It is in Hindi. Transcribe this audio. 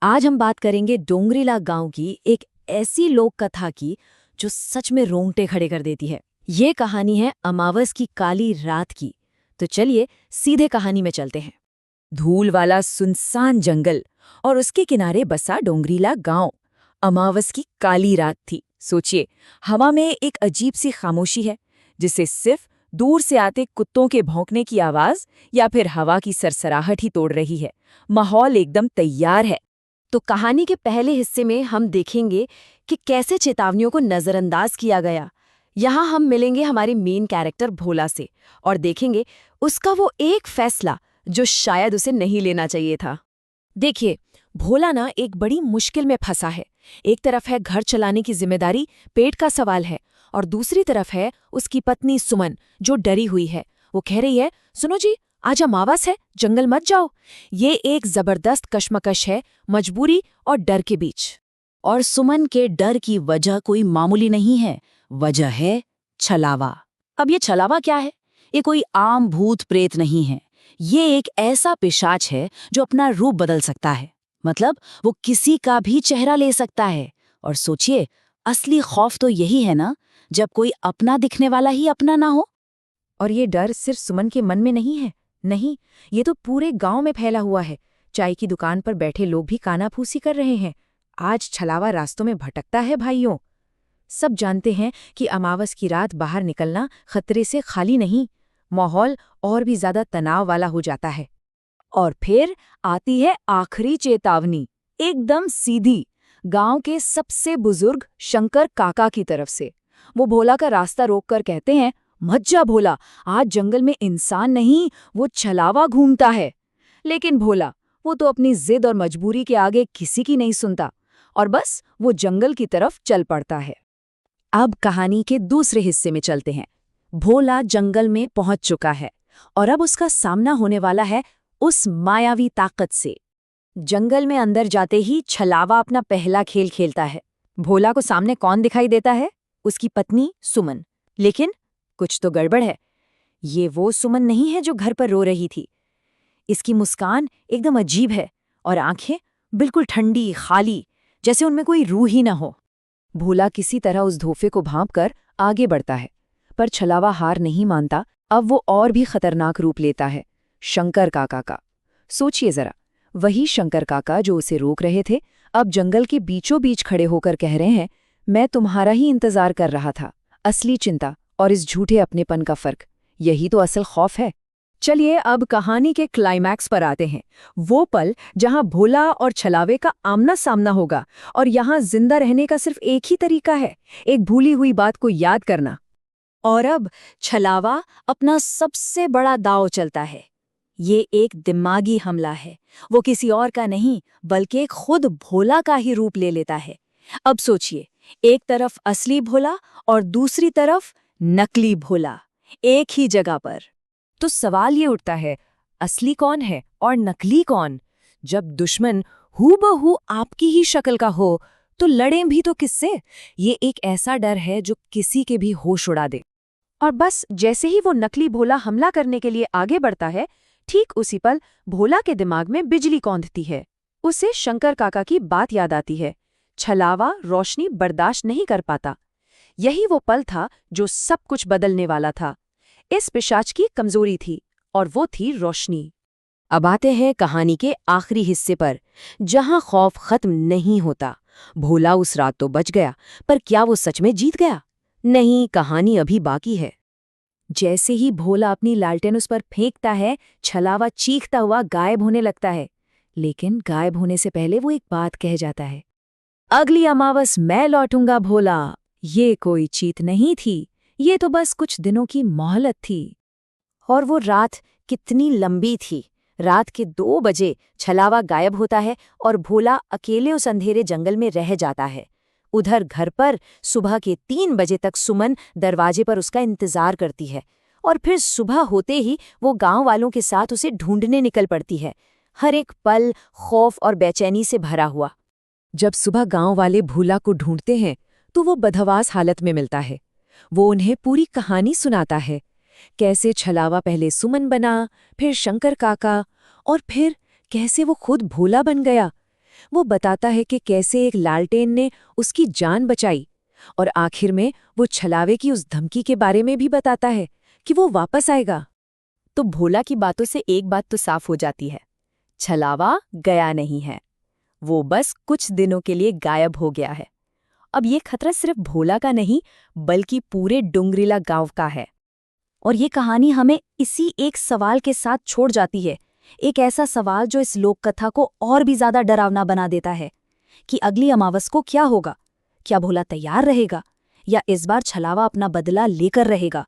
आज हम बात करेंगे डोंगरीला गांव की एक ऐसी लोक कथा की जो सच में रोंगटे खड़े कर देती है। ये कहानी है अमावस की काली रात की। तो चलिए सीधे कहानी में चलते हैं। धूल वाला सुनसान जंगल और उसके किनारे बसा डोंगरीला गांव। अमावस की काली रात थी। सोचिए, हवा में एक अजीब सी खामोशी है जिसे सिर्फ दूर से आते कुत्तों के भौंकने की आवाज या फिर हवा की सरसराहट ही तोड़ रही है। माहौल एकदम तैयार है। तो कहानी के पहले हिस्से में हम देखेंगे कि कैसे चेतावनियों को नजरअंदाज किया गया। यहाँ हम मिलेंगे हमारे मेन कैरेक्टर भोला से और देखेंगे उसका वो एक फैसला जो शायद उसे नहीं लेना चाहिए था। देखिए, भोला ना एक बड़ी मुश्किल में फंसा है। एक तरफ है घर चलाने की जिम्मेदारी, पेट का सवाल है, और दूसरी तरफ है उसकी पत्नी सुमन जो डरी हुई है। वो कह रही है, सुनो जी, आज अमावस है, जंगल मत जाओ। ये एक जबरदस्त कश्मकश है, मजबूरी और डर के बीच। और सुमन के डर की वजह कोई मामूली नहीं है। वजह है छलावा। अब ये छलावा क्या है? ये कोई आम भूत प्रेत नहीं है। ये एक ऐसा पिशाच है जो अपना रूप बदल सकता है। मतलब वो किसी का भी चेहरा ले सकता है। और सोचिए, असली खौफ तो यही है ना, जब कोई अपना दिखने वाला ही अपना ना हो। और ये डर सिर्फ सुमन के मन में नहीं है। नहीं, ये तो पूरे गांव में फैला हुआ है। चाय की दुकान पर बैठे लोग भी कानाफूसी कर रहे हैं। आज छलावा रास्तों में भटकता है भाइयों। सब जानते हैं कि अमावस की रात बाहर निकलना खतरे से खाली नहीं। माहौल और भी ज्यादा तनाव वाला हो जाता है। और फिर आती है आखिरी चेतावनी, एकदम सीधी, गांव के सबसे बुजुर्ग शंकर काका की तरफ से। वो भोला का रास्ता रोककर कहते हैं, मत जा भोला, आज जंगल में इंसान नहीं, वो छलावा घूमता है। लेकिन भोला, वो तो अपनी जिद और मजबूरी के आगे किसी की नहीं सुनता और बस वो जंगल की तरफ चल पड़ता है। अब कहानी के दूसरे हिस्से में चलते हैं। भोला जंगल में पहुंच चुका है और अब उसका सामना होने वाला है उस मायावी ताकत से। जंगल में अंदर जाते ही छलावा अपना पहला खेल खेलता है। भोला को सामने कौन दिखाई देता है? उसकी पत्नी सुमन। लेकिन कुछ तो गड़बड़ है। ये वो सुमन नहीं है जो घर पर रो रही थी। इसकी मुस्कान एकदम अजीब है और आंखें बिल्कुल ठंडी, खाली, जैसे उनमें कोई रूह ही न हो। भोला किसी तरह उस धोखे को भांपकर आगे बढ़ता है, पर छलावा हार नहीं मानता। अब वो और भी खतरनाक रूप लेता है, शंकर काका का। सोचिए जरा, वही शंकर काका जो उसे रोक रहे थे, अब जंगल के बीचों बीच खड़े होकर कह रहे हैं, मैं तुम्हारा ही इंतजार कर रहा था। असली चिंता और इस झूठे अपनेपन का फर्क, यही तो असल खौफ है। चलिए अब कहानी के क्लाइमैक्स पर आते हैं। वो पल जहां भोला और छलावे का आमना सामना होगा, और यहां जिंदा रहने का सिर्फ एक ही तरीका है, एक भूली हुई बात को याद करना। और अब छलावा अपना सबसे बड़ा दांव चलता है। ये एक दिमागी हमला है। वो किसी और का नहीं, बल्कि खुद भोला का ही रूप ले लेता है। अब सोचिए, एक तरफ असली भोला और दूसरी तरफ नकली भोला, एक ही जगह पर। तो सवाल ये उठता है, असली कौन है और नकली कौन? जब दुश्मन हूबहू आपकी ही शक्ल का हो तो लड़ें भी तो किससे? ये एक ऐसा डर है जो किसी के भी होश उड़ा दे। और बस जैसे ही वो नकली भोला हमला करने के लिए आगे बढ़ता है, ठीक उसी पल भोला के दिमाग में बिजली कौंधती है। उसे शंकर काका की बात याद आती है, छलावा रोशनी बर्दाश्त नहीं कर पाता। यही वो पल था जो सब कुछ बदलने वाला था। इस पिशाच की कमजोरी थी और वो थी रोशनी। अब आते हैं कहानी के आखिरी हिस्से पर, जहां खौफ खत्म नहीं होता। भोला उस रात तो बच गया, पर क्या वो सच में जीत गया? नहीं, कहानी अभी बाकी है। जैसे ही भोला अपनी लालटेन उस पर फेंकता है, छलावा चीखता हुआ गायब होने लगता है। लेकिन गायब होने से पहले वो एक बात कह जाता है, अगली अमावस मैं लौटूंगा भोला। ये कोई चीत नहीं थी, ये तो बस कुछ दिनों की मोहलत थी। और वो रात कितनी लंबी थी। रात के 2 बजे छलावा गायब होता है और भोला अकेले उस अंधेरे जंगल में रह जाता है। उधर घर पर सुबह के 3 बजे तक सुमन दरवाजे पर उसका इंतजार करती है, और फिर सुबह होते ही वो गांव वालों के साथ उसे ढूंढने निकल पड़ती है, हर एक पल खौफ और बेचैनी से भरा हुआ। जब सुबह गांव वाले भोला को ढूंढते हैं तो वो बदहवास हालत में मिलता है। वो उन्हें पूरी कहानी सुनाता है, कैसे छलावा पहले सुमन बना, फिर शंकर काका, और फिर कैसे वो खुद भोला बन गया। वो बताता है कि कैसे एक लालटेन ने उसकी जान बचाई, और आखिर में वो छलावे की उस धमकी के बारे में भी बताता है कि वो वापस आएगा। तो भोला की बातों से एक बात तो साफ हो जाती है, छलावा गया नहीं है, वो बस कुछ दिनों के लिए गायब हो गया है। अब ये खतरा सिर्फ भोला का नहीं, बल्कि पूरे डोंगरीला गांव का है। और ये कहानी हमें इसी एक सवाल के साथ छोड़ जाती है, एक ऐसा सवाल जो इस लोक कथा को और भी ज्यादा डरावना बना देता है कि अगली अमावस को क्या होगा। क्या भोला तैयार रहेगा, या इस बार छलावा अपना बदला लेकर रहेगा?